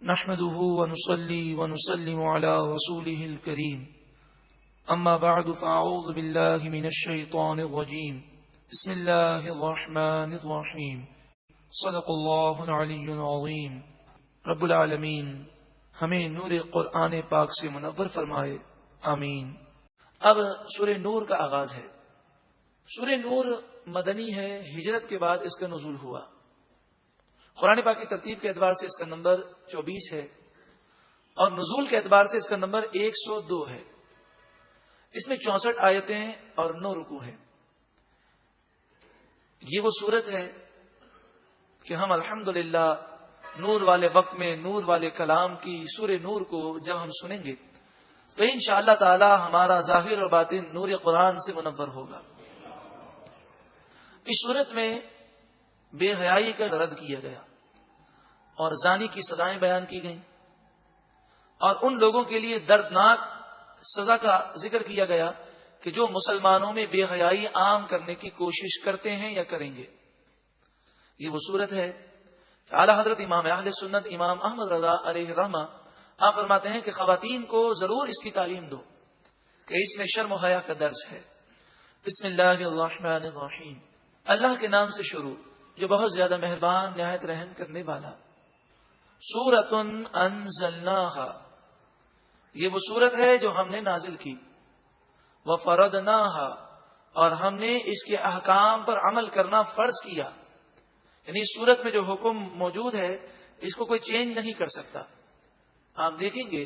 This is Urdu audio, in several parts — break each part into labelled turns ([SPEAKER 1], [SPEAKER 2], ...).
[SPEAKER 1] نحمده ونصلي ونسلم على رسوله الكريم أما بعد فأعوذ بالله من الشيطان الرجيم بسم الله الرحمن الرحيم صدق الله العلي العظيم رب العالمین ہمیں نور قرآن پاک سے منور فرمائے، آمین۔ اب سورہ نور کا آغاز ہے۔ سورہ نور مدنی ہے، ہجرت کے بعد اس کا نزول ہوا۔ قرآن پاک کی ترتیب کے اعتبار سے اس کا نمبر 24 ہے اور نزول کے اعتبار سے اس کا نمبر 102 ہے۔ اس میں 64 آیتیں اور 9 رکوع ہیں۔ یہ وہ صورت ہے کہ ہم الحمدللہ نور والے وقت میں نور والے کلام کی سورہ نور کو جب ہم سنیں گے تو انشاءاللہ تعالی ہمارا ظاہر اور باطن نور قرآن سے منور ہوگا۔ اس صورت میں بے حیائی کا رد کیا گیا اور زانی کی سزائیں بیان کی گئیں اور ان لوگوں کے لیے دردناک سزا کا ذکر کیا گیا کہ جو مسلمانوں میں بے حیائی عام کرنے کی کوشش کرتے ہیں یا کریں گے۔ یہ وہ صورت ہے کہ اعلیٰ حضرت امام اہل سنت امام احمد رضا علیہ رحمہ آپ فرماتے ہیں کہ خواتین کو ضرور اس کی تعلیم دو کہ اس میں شرم و حیا کا درس ہے۔ بسم اللہ الرحمن الرحیم، اللہ کے نام سے شروع جو بہت زیادہ مہربان نہایت رحم کرنے والا۔ سورۃ انزلناہا، یہ وہ سورت ہے جو ہم نے نازل کی۔ وفرضناہا، اور ہم نے اس کے احکام پر عمل کرنا فرض کیا، یعنی اس سورت میں جو حکم موجود ہے اس کو کوئی چینج نہیں کر سکتا۔ آپ دیکھیں گے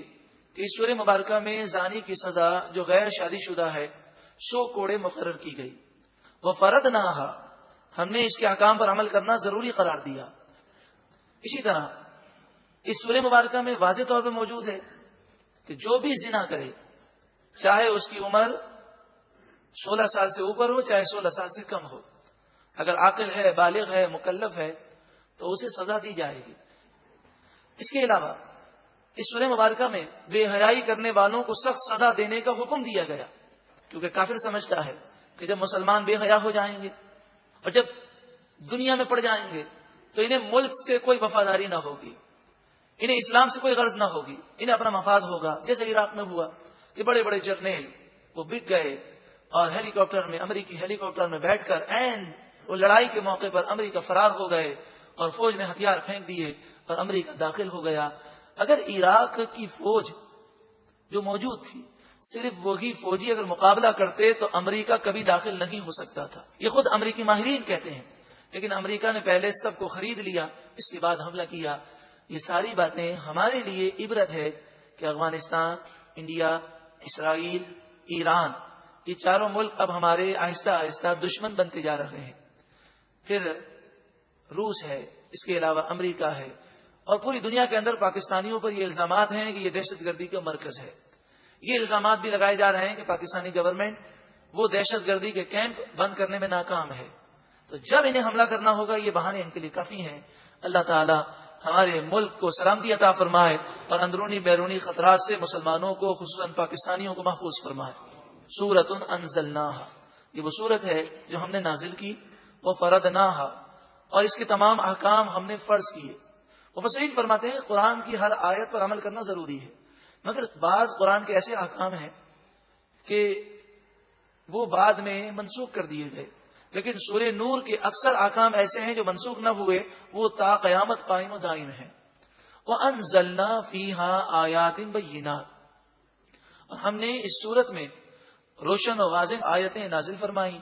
[SPEAKER 1] کہ اس سورہ مبارکہ میں زانی کی سزا جو غیر شادی شدہ ہے 100 کوڑے مقرر کی گئی۔ وفرضناہا، ہم نے اس کے احکام پر عمل کرنا ضروری قرار دیا۔ اسی طرح اس سورہ مبارکہ میں واضح طور پہ موجود ہے کہ جو بھی زنا کرے، چاہے اس کی عمر 16 سال سے اوپر ہو چاہے 16 سال سے کم ہو، اگر عاقل ہے، بالغ ہے، مکلف ہے تو اسے سزا دی جائے گی۔ اس کے علاوہ اس سورہ مبارکہ میں بے حیائی کرنے والوں کو سخت سزا دینے کا حکم دیا گیا، کیونکہ کافر سمجھتا ہے کہ جب مسلمان بے حیا ہو جائیں گے اور جب دنیا میں پڑ جائیں گے تو انہیں ملک سے کوئی وفاداری نہ ہوگی، انہیں اسلام سے کوئی غرض نہ ہوگی، انہیں اپنا مفاد ہوگا۔ جیسے عراق میں ہوا کہ بڑے بڑے جرنیل وہ بک گئے اور ہیلی کاپٹر میں، امریکی ہیلی کاپٹر میں بیٹھ کر وہ لڑائی کے موقع پر امریکہ فرار ہو گئے اور فوج نے ہتھیار پھینک دیے اور امریکہ داخل ہو گیا۔ اگر عراق کی فوج جو موجود تھی صرف وہی فوجی اگر مقابلہ کرتے تو امریکہ کبھی داخل نہیں ہو سکتا تھا، یہ خود امریکی ماہرین کہتے ہیں۔ لیکن امریکہ نے پہلے سب کو خرید لیا، اس کے بعد حملہ کیا۔ یہ ساری باتیں ہمارے لیے عبرت ہے کہ افغانستان، انڈیا، اسرائیل، ایران، یہ چاروں ملک اب ہمارے آہستہ آہستہ دشمن بنتے جا رہے ہیں۔ پھر روس ہے، اس کے علاوہ امریکہ ہے، اور پوری دنیا کے اندر پاکستانیوں پر یہ الزامات ہیں کہ یہ دہشت گردی کا مرکز ہے۔ یہ الزامات بھی لگائے جا رہے ہیں کہ پاکستانی گورنمنٹ وہ دہشت گردی کے کیمپ بند کرنے میں ناکام ہے، تو جب انہیں حملہ کرنا ہوگا یہ بہانے ان کے لیے کافی ہیں۔ اللہ تعالی ہمارے ملک کو سلامتی عطا فرمائے اور اندرونی بیرونی خطرات سے مسلمانوں کو خصوصاً پاکستانیوں کو محفوظ فرمائے۔ سورۃ انزلناہا، یہ وہ سورت ہے جو ہم نے نازل کی۔ وفرضناہا، اور اس کے تمام احکام ہم نے فرض کیے۔ مفسرین فرماتے ہیں قرآن کی ہر آیت پر عمل کرنا ضروری ہے، مگر بعض قرآن کے ایسے احکام ہیں کہ وہ بعد میں منسوخ کر دیے گئے، لیکن سورہ نور کے اکثر احکام ایسے ہیں جو منسوخ نہ ہوئے، وہ تا قیامت قائم و دائم ہیں۔ وَأَنزَلْنَا فِيهَا آیَاتٍ بَيِّنَاتٍ، اور ہم نے اس صورت میں روشن و واضح آیتیں نازل فرمائیں،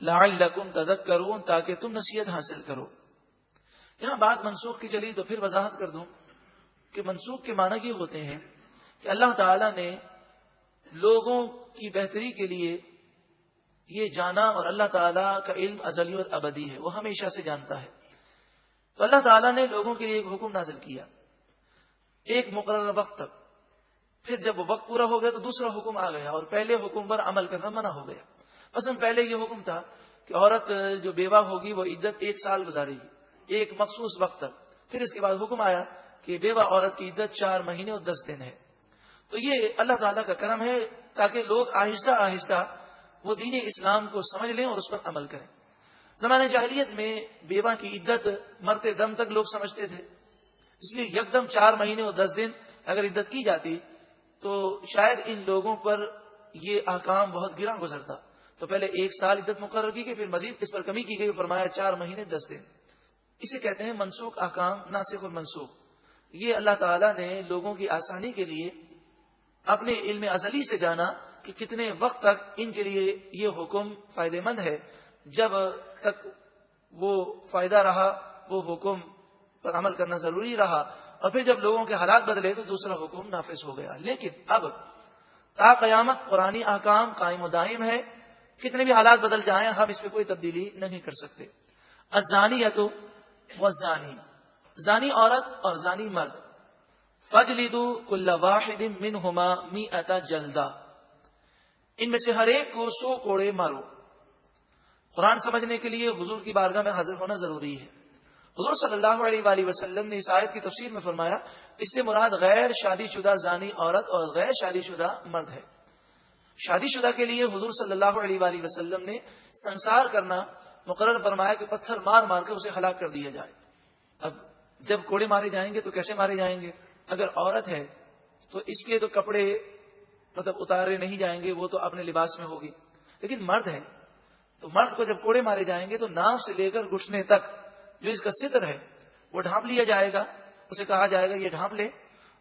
[SPEAKER 1] لَعَلَّكُمْ تَذَكَّرُونَ، تاکہ تم نصیحت حاصل کرو۔ یہاں بات منسوخ کی چلی تو پھر وضاحت کر دوں کہ منسوخ کے معنی یہ ہوتے ہیں کہ اللہ تعالی نے لوگوں کی بہتری کے لیے یہ جانا، اور اللہ تعالیٰ کا علم ازلی اور ابدی ہے، وہ ہمیشہ سے جانتا ہے۔ تو اللہ تعالیٰ نے لوگوں کے لیے ایک حکم نازل کیا ایک مقررہ وقت تک، پھر جب وہ وقت پورا ہو گیا تو دوسرا حکم آ گیا اور پہلے حکم پر عمل کرنا منع ہو گیا۔ مثلا پہلے یہ حکم تھا کہ عورت جو بیوہ ہوگی وہ عدت 1 سال گزارے گی ایک مخصوص وقت تک، پھر اس کے بعد حکم آیا کہ بیوہ عورت کی عدت 4 مہینے اور 10 دن ہے۔ تو یہ اللہ تعالیٰ کا کرم ہے تاکہ لوگ آہستہ آہستہ وہ دین اسلام کو سمجھ لیں اور اس پر عمل کریں۔ زمانے جاہلیت میں بیوہ کی عدت مرتے دم تک لوگ سمجھتے تھے، اس لیے یکدم 4 مہینے اور 10 دن اگر عدت کی جاتی تو شاید ان لوگوں پر یہ احکام بہت گراں گزرتا. تو پہلے 1 سال عدت مقرر کی گئی، پھر مزید اس پر کمی کی گئی، فرمایا 4 مہینے 10 دن. اسے کہتے ہیں منسوخ احکام، ناسخ اور منسوخ. یہ اللہ تعالیٰ نے لوگوں کی آسانی کے لیے اپنے علم ازلی سے جانا کہ کتنے وقت تک ان کے لیے یہ حکم فائدہ مند ہے. جب تک وہ فائدہ رہا وہ حکم پر عمل کرنا ضروری رہا، اور پھر جب لوگوں کے حالات بدلے تو دوسرا حکم نافذ ہو گیا. لیکن اب تا قیامت قرآنی احکام قائم و دائم ہے. کتنے بھی حالات بدل جائیں ہم اس پہ کوئی تبدیلی نہیں کر سکتے. الزانیۃ والزانی، زانی عورت اور زانی مرد، فجلدوا کل واحد منہما 100 جلدہ، ان میں سے ہر ایک کو 100 کوڑے مارو. قرآن سمجھنے کے لیے حضور کی بارگاہ میں حاضر ہونا ضروری ہے. حضور صلی اللہ علیہ وآلہ وسلم نے اس آیت کی تفسیر میں فرمایا اس سے مراد غیر شادی شدہ زانی عورت اور غیر شادی شدہ مرد ہے. شادی شدہ کے لیے حضور صلی اللہ علیہ وآلہ وسلم نے سنسار کرنا مقرر فرمایا کہ پتھر مار مار کے اسے ہلاک کر دیا جائے. اب جب کوڑے مارے جائیں گے تو کیسے مارے جائیں گے؟ اگر عورت ہے تو اس کے تو کپڑے اتارے نہیں جائیں گے، وہ تو اپنے لباس میں ہوگی. لیکن مرد ہے تو مرد کو جب کوڑے مارے جائیں گے تو ناف سے لے کر گھٹنے تک جو اس کا ستر ہے وہ ڈھانپ لیا جائے گا. اسے کہا جائے گا یہ ڈھانپ لے،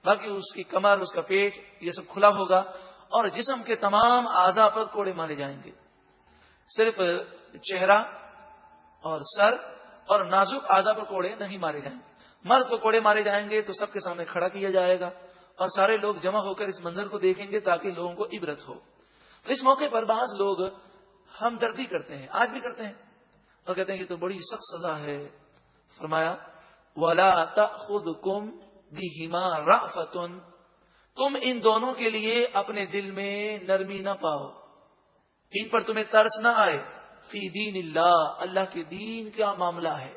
[SPEAKER 1] باقی اس کی کمر، اس کا پیٹ یہ سب کھلا ہوگا، اور جسم کے تمام اعضاء پر کوڑے مارے جائیں گے. صرف چہرہ اور سر اور نازک اعضاء پر کوڑے نہیں مارے جائیں گے. مرد کو کوڑے مارے جائیں گے تو سب کے سامنے کھڑا کیا جائے گا اور سارے لوگ جمع ہو کر اس منظر کو دیکھیں گے تاکہ لوگوں کو عبرت ہو. تو اس موقع پر بعض لوگ ہمدردی کرتے ہیں، آج بھی کرتے ہیں، اور کہتے ہیں کہ تو بڑی سخت سزا ہے. فرمایا وَلَا تَأْخُذْكُمْ بِهِمَا رَأْفَةٌ، تم ان دونوں کے لیے اپنے دل میں نرمی نہ پاؤ، ان پر تمہیں ترس نہ آئے. فی دین اللہ، اللہ کے دین کا معاملہ ہے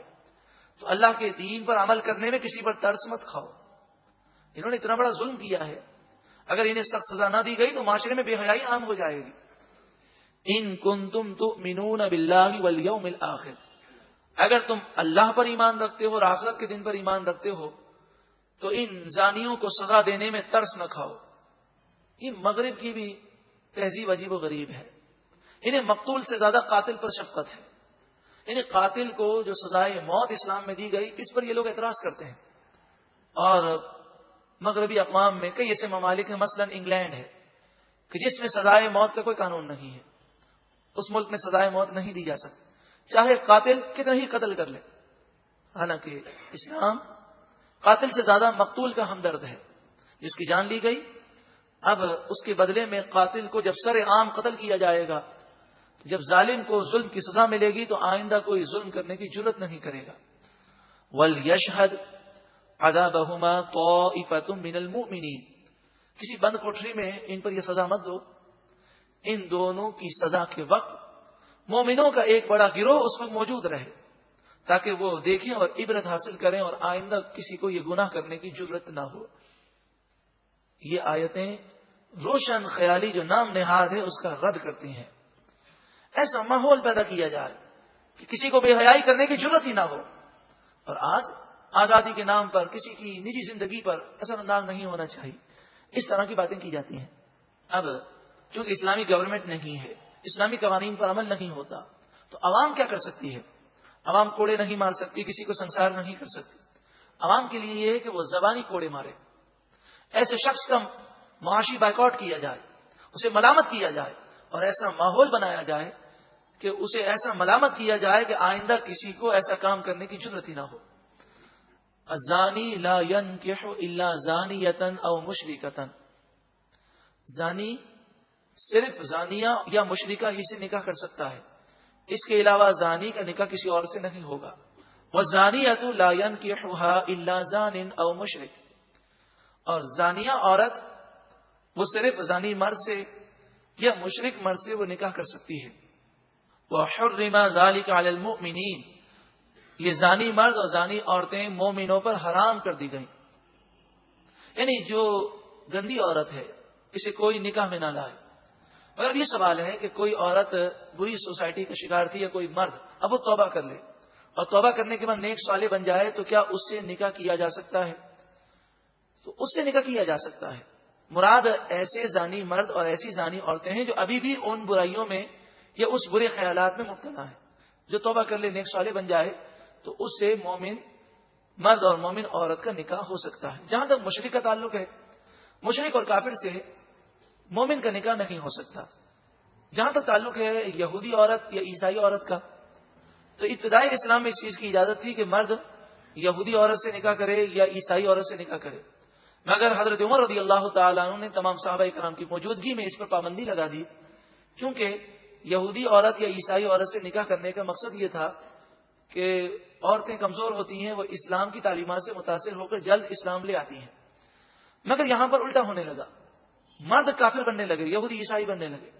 [SPEAKER 1] تو اللہ کے دین پر عمل کرنے میں کسی پر ترس مت کھاؤ. انہوں نے اتنا بڑا ظلم کیا ہے، اگر انہیں سخت سزا نہ دی گئی تو معاشرے میں بے حیائی عام ہو جائے گی. ان کنتم تؤمنون باللہ والیوم الآخر، اگر تم اللہ پر ایمان رکھتے ہو اور آخرت کے دن پر ایمان رکھتے ہو تو ان زانیوں کو سزا دینے میں ترس نہ کھاؤ. یہ مغرب کی بھی تہذیب عجیب و غریب ہے. انہیں مقتول سے زیادہ قاتل پر شفقت ہے. انہیں قاتل کو جو سزائے موت اسلام میں دی گئی اس پر یہ لوگ اعتراض کرتے ہیں. اور مغربی اقوام میں کئی ایسے ممالک ہیں، مثلا انگلینڈ ہے کہ جس میں سزائے موت کا کوئی قانون نہیں ہے. اس ملک میں سزائے موت نہیں دی جا سکتی چاہے قاتل کتنا ہی قتل کر لے. حالانکہ اسلام قاتل سے زیادہ مقتول کا ہمدرد ہے. جس کی جان لی گئی اب اس کے بدلے میں قاتل کو جب سر عام قتل کیا جائے گا، جب ظالم کو ظلم کی سزا ملے گی تو آئندہ کوئی ظلم کرنے کی جرت نہیں کرے گا. وَلْيَشْهَدْ عَذَابَهُمَا طَائِفَةٌ مِّنَ الْمُؤْمِنِينَ، کسی بند کوٹری میں ان پر یہ سزا مت دو. ان دونوں کی سزا کے وقت مومنوں کا ایک بڑا گروہ اس وقت موجود رہے تاکہ وہ دیکھیں اور عبرت حاصل کریں اور آئندہ کسی کو یہ گناہ کرنے کی جرت نہ ہو. یہ آیتیں روشن خیالی جو نام نہاد ہے اس کا رد کرتی ہیں. ایسا ماحول پیدا کیا جائے کہ کسی کو بے حیائی کرنے کی جرت ہی نہ ہو. اور آج آزادی کے نام پر کسی کی نجی زندگی پر اثر انداز نہیں ہونا چاہیے، اس طرح کی باتیں کی جاتی ہیں. اب چونکہ اسلامی گورنمنٹ نہیں ہے، اسلامی قوانین پر عمل نہیں ہوتا، تو عوام کیا کر سکتی ہے؟ عوام کوڑے نہیں مار سکتی، کسی کو سنسار نہیں کر سکتی. عوام کے لیے یہ ہے کہ وہ زبانی کوڑے مارے. ایسے شخص کا معاشی بائیکاٹ کیا جائے، اسے ملامت کیا جائے اور ایسا ماحول بنایا جائے کہ اسے ایسا ملامت کیا جائے کہ آئندہ کسی کو ایسا کام کرنے کی جرت ہی نہ ہو. الزانی لا ينکح الا زانیۃ او مشرکۃ، زانی صرف زانیہ یا مشرکہ ہی سے نکاح کر سکتا ہے، اس کے علاوہ زانی کا نکاح کسی اور سے نہیں ہوگا. والزانیۃ لا ينکحها الا زان او مشرک، اور زانیہ عورت وہ صرف زانی مرد سے یا مشرک مرد سے وہ نکاح کر سکتی ہے. وحرم ذلك على المؤمنین، یہ زانی مرد اور زانی عورتیں مومنوں پر حرام کر دی گئیں. یعنی جو گندی عورت ہے اسے کوئی نکاح میں نہ لائے. مگر یہ سوال ہے کہ کوئی عورت بری سوسائٹی کا شکار تھی یا کوئی مرد اب وہ توبہ کر لے اور توبہ کرنے کے بعد نیک صالح بن جائے تو کیا اس سے نکاح کیا جا سکتا ہے؟ تو اس سے نکاح کیا جا سکتا ہے. مراد ایسے زانی مرد اور ایسی زانی عورتیں ہیں جو ابھی بھی ان برائیوں میں یا اس برے خیالات میں مبتلا ہے. جو توبہ کر لے، نیک صالح بن جائے، تو اس سے مومن مرد اور مومن عورت کا نکاح ہو سکتا ہے. جہاں تک مشرک کا تعلق ہے، مشرک اور کافر سے مومن کا نکاح نہیں ہو سکتا. جہاں تک تعلق ہے یہودی عورت یا عیسائی عورت کا، تو ابتدائی اسلام میں اس چیز کی اجازت تھی کہ مرد یہودی عورت سے نکاح کرے یا عیسائی عورت سے نکاح کرے، مگر حضرت عمر رضی اللہ تعالیٰ عنہ نے تمام صحابہ کرام کی موجودگی میں اس پر پابندی لگا دی، کیونکہ یہودی عورت یا عیسائی عورت سے نکاح کرنے کا مقصد یہ تھا کہ عورتیں کمزور ہوتی ہیں، وہ اسلام کی تعلیمات سے متاثر ہو کر جلد اسلام لے آتی ہیں. مگر یہاں پر الٹا ہونے لگا، مرد کافر بننے لگے، یہودی عیسائی بننے لگے.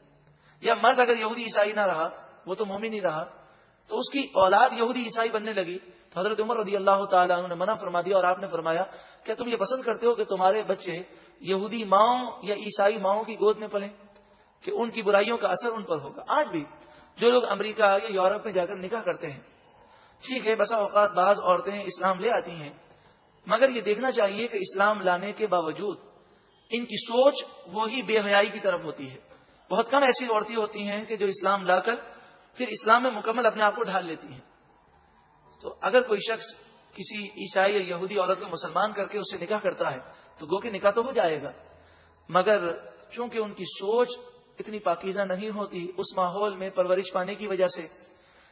[SPEAKER 1] یا مرد اگر یہودی عیسائی نہ رہا، وہ تو مومن ہی رہا، تو اس کی اولاد یہودی عیسائی بننے لگی. تو حضرت عمر رضی اللہ تعالیٰ عنہ نے منع فرما دیا، اور آپ نے فرمایا کیا تم یہ پسند کرتے ہو کہ تمہارے بچے یہودی ماؤں یا عیسائی ماؤں کی گود میں پلیں، کہ ان کی برائیوں کا اثر ان پر ہوگا؟ آج بھی جو لوگ امریکہ یا یورپ میں جا کر نکاح کرتے ہیں، ٹھیک ہے، بسا اوقات بعض عورتیں اسلام لے آتی ہیں، مگر یہ دیکھنا چاہیے کہ اسلام لانے کے باوجود ان کی سوچ وہی بے حیائی کی طرف ہوتی ہے. بہت کم ایسی عورتیں ہوتی ہیں کہ جو اسلام لا کر پھر اسلام میں مکمل اپنے آپ کو ڈھال لیتی ہیں. تو اگر کوئی شخص کسی عیسائی یا یہودی عورت کو مسلمان کر کے اس سے نکاح کرتا ہے تو گو کہ نکاح تو ہو جائے گا، مگر چونکہ ان کی سوچ اتنی پاکیزہ نہیں ہوتی، اس ماحول میں پرورش پانے کی وجہ سے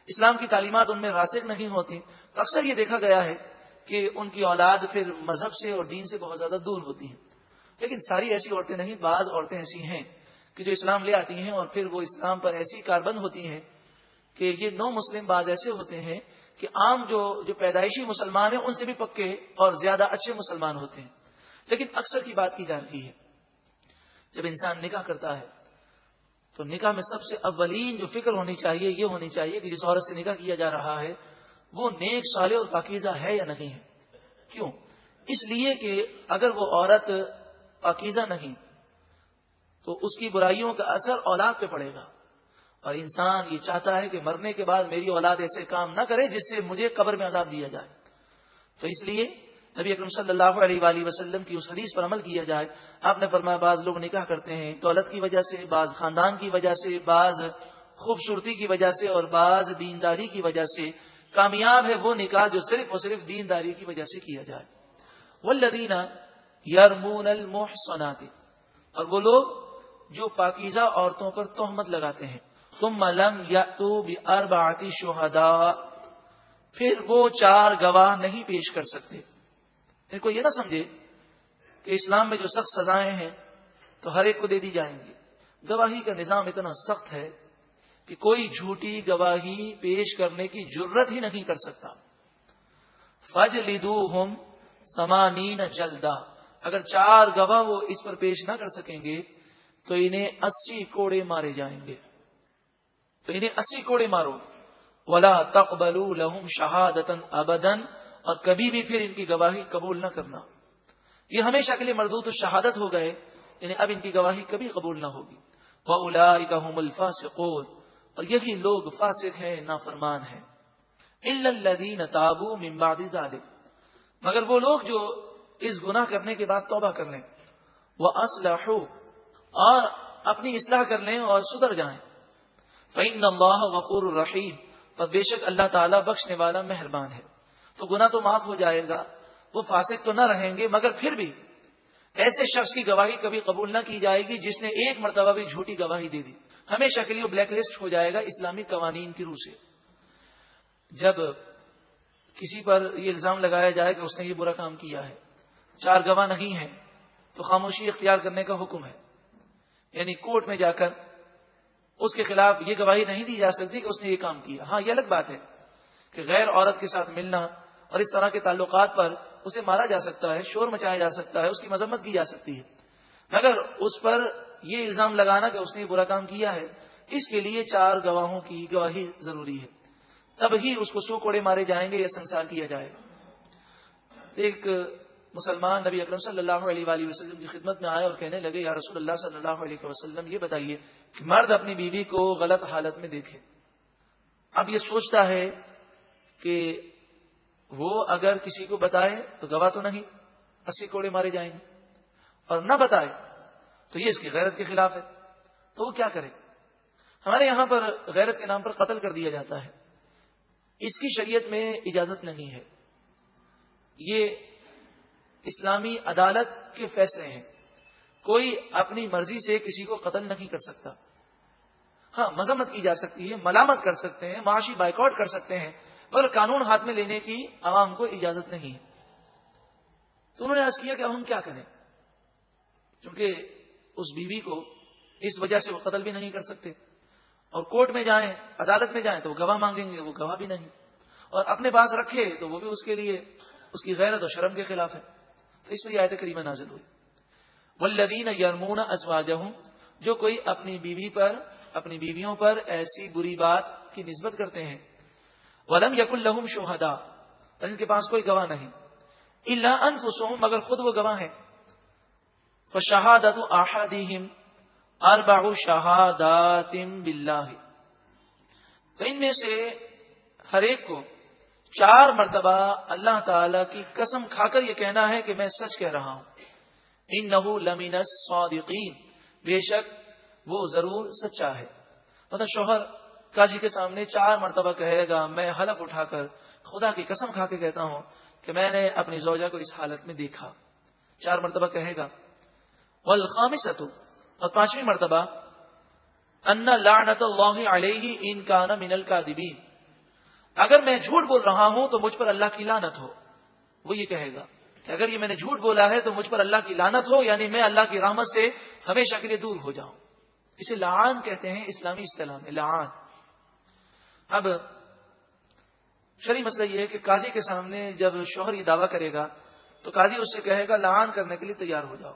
[SPEAKER 1] اسلام کی تعلیمات ان میں راسخ نہیں ہوتی، تو اکثر یہ دیکھا گیا ہے کہ ان کی اولاد پھر مذہب سے اور دین سے بہت زیادہ دور ہوتی ہیں. لیکن ساری ایسی عورتیں نہیں، بعض عورتیں ایسی ہیں کہ جو اسلام لے آتی ہیں اور پھر وہ اسلام پر ایسی کاربند ہوتی ہیں کہ یہ نو مسلم بعض ایسے ہوتے ہیں کہ عام جو پیدائشی مسلمان ہیں ان سے بھی پکے اور زیادہ اچھے مسلمان ہوتے ہیں. لیکن اکثر کی بات کی جا رہی ہے، جب انسان نکاح کرتا ہے تو نکاح میں سب سے اولین جو فکر ہونی چاہیے یہ ہونی چاہیے کہ جس عورت سے نکاح کیا جا رہا ہے وہ نیک صالح اور پاکیزہ ہے یا نہیں ہے. کیوں؟ اس لیے کہ اگر وہ عورت پاکیزہ نہیں تو اس کی برائیوں کا اثر اولاد پہ پڑے گا، اور انسان یہ چاہتا ہے کہ مرنے کے بعد میری اولاد ایسے کام نہ کرے جس سے مجھے قبر میں عذاب دیا جائے. تو اس لیے نبی اکرم صلی اللہ علیہ وآلہ وسلم کی اس حدیث پر عمل کیا جائے. آپ نے فرمایا بعض لوگ نکاح کرتے ہیں دولت کی وجہ سے، بعض خاندان کی وجہ سے، بعض خوبصورتی کی وجہ سے اور بعض دینداری کی وجہ سے. کامیاب ہے وہ نکاح جو صرف اور صرف دینداری کی وجہ سے کیا جائے. والذین یرمون المحصنات، اور وہ لوگ جو پاکیزہ عورتوں پر تہمت لگاتے ہیں، ثم لم یأتوا بأربعۃ شہداء، پھر وہ 4 گواہ نہیں پیش کر سکتے. ان کو یہ نہ سمجھے کہ اسلام میں جو سخت سزائیں ہیں تو ہر ایک کو دے دی جائیں گی. گواہی کا نظام اتنا سخت ہے کہ کوئی جھوٹی گواہی پیش کرنے کی جرت ہی نہیں کر سکتا. فَجْلِدُوهُمْ 80 جلدہ، اگر 4 گواہ وہ اس پر پیش نہ کر سکیں گے تو انہیں 80 کوڑے مارے جائیں گے. تو انہیں 80 کوڑے مارو. وَلَا تَقْبَلُوا لَهُمْ شَهَادَةً أَبَدًا، اور کبھی بھی پھر ان کی گواہی قبول نہ کرنا. یہ ہمیشہ کے لیے مردود الشہادت ہو گئے، انہیں اب ان کی گواہی کبھی قبول نہ ہوگی. وَأُولَٰئِكَ هُمُ الْفَاسِقُونَ، اور یہی لوگ فاسق ہیں، نافرمان ہیں. إِلَّا الَّذِينَ تَابُوا مِن بَعْدِ ذَلِكَ، مگر وہ لوگ جو اس گناہ کرنے کے بعد توبہ کر لیں، وَأَصْلَحُوا، اور اپنی اصلاح کر لیں اور سدھر جائیں. فَإِنَّ اللَّهَ غَفُورٌ رَحِيمٌ، پر بے شک اللہ تعالیٰ بخشنے والا مہربان ہے. تو گناہ تو معاف ہو جائے گا، وہ فاسق تو نہ رہیں گے، مگر پھر بھی ایسے شخص کی گواہی کبھی قبول نہ کی جائے گی جس نے ایک مرتبہ بھی جھوٹی گواہی دے دی. ہمیشہ کے لیے بلیک لسٹ ہو جائے گا اسلامی قوانین کی روح سے. جب کسی پر یہ الزام لگایا جائے کہ اس نے یہ برا کام کیا ہے، 4 گواہ نہیں ہیں، تو خاموشی اختیار کرنے کا حکم ہے. یعنی کورٹ میں جا کر اس کے خلاف یہ گواہی نہیں دی جا سکتی کہ اس نے یہ کام کیا. ہاں، یہ الگ بات ہے کہ غیر عورت کے ساتھ ملنا اور اس طرح کے تعلقات پر اسے مارا جا سکتا ہے، شور مچایا جا سکتا ہے، اس کی مذمت کی جا سکتی ہے، مگر اس پر یہ الزام لگانا کہ اس نے یہ برا کام کیا ہے، اس کے لیے 4 گواہوں کی گواہی ضروری ہے. تب ہی اس کو 100 کوڑے مارے جائیں گے یا سنسار کیا جائے گا. ایک مسلمان نبی اکرم صلی اللہ علیہ وآلہ وسلم کی خدمت میں آئے اور کہنے لگے، یا رسول اللہ صلی اللہ علیہ وسلم، یہ بتائیے کہ مرد اپنی بیوی کو غلط حالت میں دیکھے. اب یہ سوچتا ہے کہ وہ اگر کسی کو بتائے تو گواہ تو نہیں، 80 کوڑے مارے جائیں گے، اور نہ بتائے تو یہ اس کی غیرت کے خلاف ہے، تو وہ کیا کرے؟ ہمارے یہاں پر غیرت کے نام پر قتل کر دیا جاتا ہے، اس کی شریعت میں اجازت نہیں ہے، یہ اسلامی عدالت کے فیصلے ہیں، کوئی اپنی مرضی سے کسی کو قتل نہیں کر سکتا۔ ہاں، مذمت کی جا سکتی ہے، ملامت کر سکتے ہیں، معاشی بائیکاٹ کر سکتے ہیں، مگر قانون ہاتھ میں لینے کی عوام کو اجازت نہیں ہے۔ تو انہوں نے عرض کیا کہ اب ہم کیا کریں، کیونکہ اس بیوی کو اس وجہ سے وہ قتل بھی نہیں کر سکتے، اور کورٹ میں جائیں، عدالت میں جائیں تو وہ گواہ مانگیں گے، وہ گواہ بھی نہیں، اور اپنے پاس رکھے تو وہ بھی اس کے لیے اس کی غیرت و شرم کے خلاف ہے۔ تو اس پر آیت کریمہ نازل ہوئی، والذین یرمون ازواجہم، جو کوئی اپنی بیویوں پر ایسی بری بات کی نسبت کرتے ہیں، ولم یکن لہم شہداء، اور ان کے پاس کوئی گواہ نہیں، الا انفسہم، مگر خود وہ گواہ ہیں، فشہادۃ احدہم اربع شہادات باللہ، تو ان میں سے ہر ایک کو 4 مرتبہ اللہ تعالی کی قسم کھا کر یہ کہنا ہے کہ میں سچ کہہ رہا ہوں، انہ لمن الصادقین، بے شک وہ ضرور سچا ہے۔ مطلب شوہر قاضی کے سامنے 4 مرتبہ کہے گا، میں حلف اٹھا کر خدا کی قسم کھا کے کہتا ہوں کہ میں نے اپنی زوجہ کو اس حالت میں دیکھا، 4 مرتبہ کہے گا۔ والخامسۃ، اور 5ویں مرتبہ، ان لعنت اللہ علیہ ان کان من الکاذبین، اگر میں جھوٹ بول رہا ہوں تو مجھ پر اللہ کی لعنت ہو، وہ یہ کہے گا کہ اگر یہ میں نے جھوٹ بولا ہے تو مجھ پر اللہ کی لعنت ہو، یعنی میں اللہ کی رحمت سے ہمیشہ کے لیے دور ہو جاؤں۔ اسے لعان کہتے ہیں اسلامی اصطلاح میں، لعان۔ اب شرعی مسئلہ یہ ہے کہ قاضی کے سامنے جب شوہر یہ دعویٰ کرے گا تو قاضی اس سے کہے گا لعان کرنے کے لیے تیار ہو جاؤ،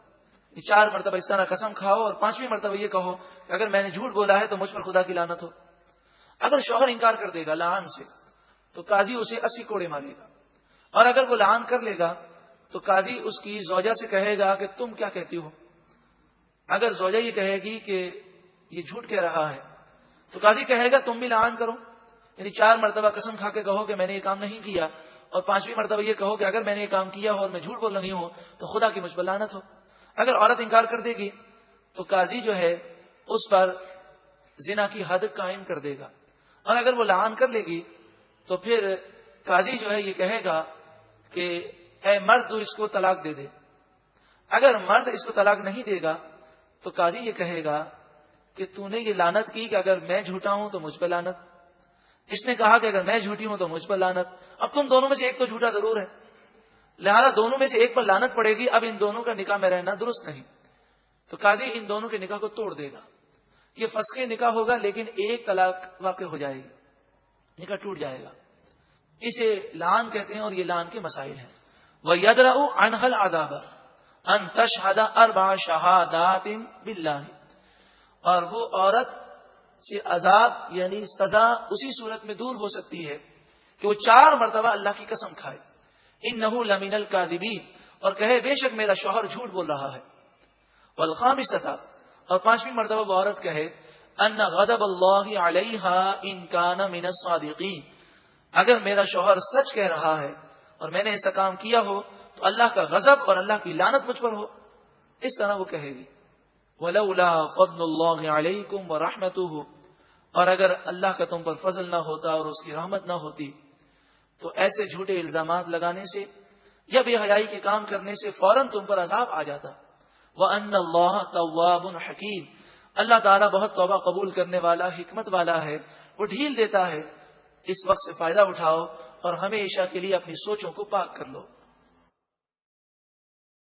[SPEAKER 1] 4 مرتبہ اس طرح قسم کھاؤ، اور 5ویں مرتبہ یہ کہو کہ اگر میں نے جھوٹ بولا ہے تو مجھ پر خدا کی لعنت ہو۔ اگر شوہر انکار کر دے گا لعان سے تو قاضی اسے 80 کوڑے مارے گا، اور اگر وہ لعان کر لے گا تو قاضی اس کی زوجہ سے کہے گا کہ تم کیا کہتی ہو۔ اگر زوجہ یہ کہے گی کہ یہ جھوٹ کہہ رہا ہے تو قاضی کہے گا تم بھی لعان کرو، یعنی 4 مرتبہ قسم کھا کے کہو کہ میں نے یہ کام نہیں کیا، اور 5ویں مرتبہ یہ کہو کہ اگر میں نے یہ کام کیا ہو اور میں جھوٹ بول رہی ہوں تو خدا کی مجھ پر لعنت ہو۔ اگر عورت انکار کر دے گی تو قاضی جو ہے اس پر زنا کی حد قائم کر دے گا، اور اگر وہ لعان کر لے گی تو پھر قاضی جو ہے یہ کہے گا کہ اے مرد تو اس کو طلاق دے دے۔ اگر مرد اس کو طلاق نہیں دے گا تو قاضی یہ کہے گا کہ تو نے یہ لعنت کی کہ اگر میں جھوٹا ہوں تو مجھ پہ لعنت، اس نے کہا کہ اگر میں جھوٹی ہوں تو مجھ پر لعنت، اب تم دونوں میں سے ایک تو جھوٹا ضرور ہے، لہذا دونوں میں سے ایک پر لعنت پڑے گی، اب ان دونوں کا نکاح میں رہنا درست نہیں، تو قاضی ان دونوں کے نکاح کو توڑ دے گا۔ یہ فسخ نکاح ہوگا لیکن ایک طلاق واقع ہو جائے گی، نکاح ٹوٹ جائے گا، اسے لعان کہتے ہیں، اور یہ لعان کے مسائل ہیں۔ وَيَدْرَأُ عَنْهَا الْعَذَابَ أَن تَشْهَدَ 4 شَهَادَاتٍ بِاللَّهِ، اور وہ عورت سے عذاب یعنی سزا اسی صورت میں دور ہو سکتی ہے کہ وہ 4 مرتبہ اللہ کی قسم کھائے، إِنَّهُ لَمِنَ الْكَاذِبِينَ، اور کہے بے شک میرا شوہر جھوٹ بول رہا ہے۔ والخامسۃ، اور 5ویں مرتبہ وہ عورت کہے ان غضب اللہ علیہا ان کان من الصادقین، اگر میرا شوہر سچ کہہ رہا ہے اور میں نے ایسا کام کیا ہو تو اللہ کا غضب اور اللہ کی لعنت مجھ پر ہو، اس طرح وہ کہے گی۔ ولولا فضل اللہ علیکم ورحمتہ، اور اگر اللہ کا تم پر فضل نہ ہوتا اور اس کی رحمت نہ ہوتی تو ایسے جھوٹے الزامات لگانے سے یا بے حیائی کے کام کرنے سے فوراً تم پر عذاب آ جاتا۔ وَأَنَّ اللَّهَ تَوَّابٌ حَكِيمٌ، اللہ تعالیٰ بہت توبہ قبول کرنے والا، حکمت والا ہے، وہ ڈھیل دیتا ہے۔ اس وقت سے فائدہ اٹھاؤ اور ہمیشہ کے لیے اپنی سوچوں کو پاک کر لو۔